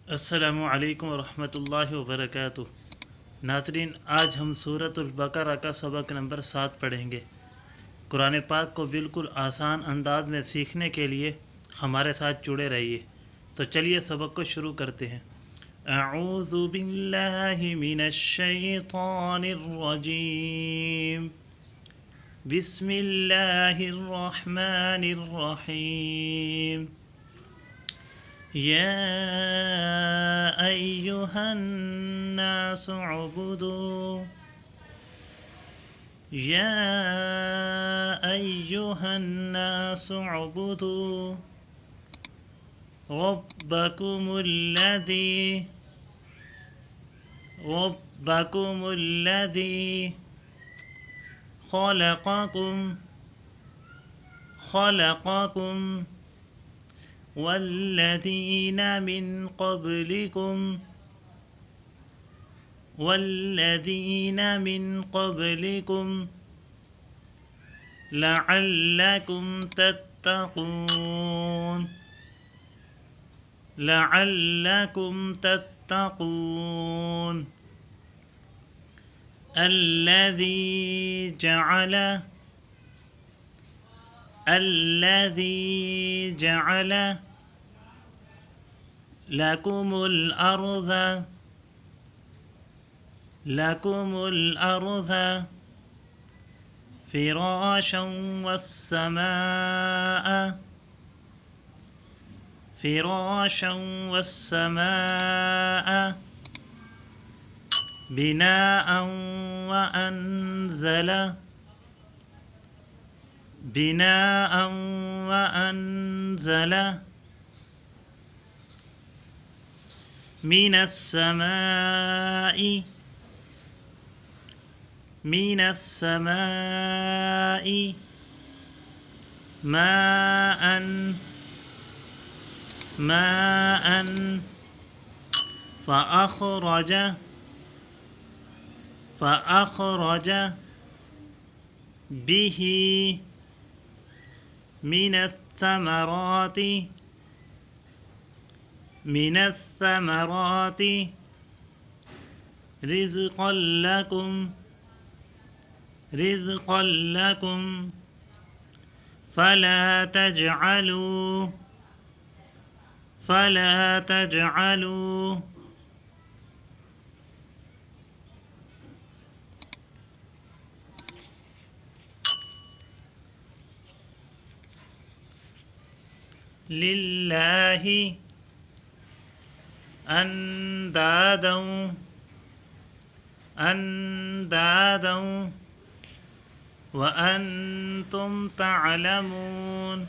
अस्सलामु अलैकुम वरहमतुल्लाहि वबरकातुह। नाज़रीन, आज हम सूरतुल बकरा का सबक नंबर 7 पढ़ेंगे। कुरान पाक को बिल्कुल आसान अंदाज में सीखने के लिए हमारे साथ जुड़े रहिए। तो चलिए सबक को शुरू करते हैं। अऊज़ु बिल्लाहि मिनश शैतानिर रजीम। बिस्मिल्लाहिर रहमानिर रहीम। या अय्युहन्नास उबुदू या अय्युहन्नास उबुदू रब्बकुमुल्लज़ी खलक़कुम वल्लज़ीन मिन क़ब्लिकुम लअल्लकुम तत्तक़ून। الذي جعل لكم الأرض فراشا والسماء بناء وأنزل من السماء ماء فأخرج به من الثمرات رزقا لكم فلا تجعلوا لله أندادا وأنتم تعلمون.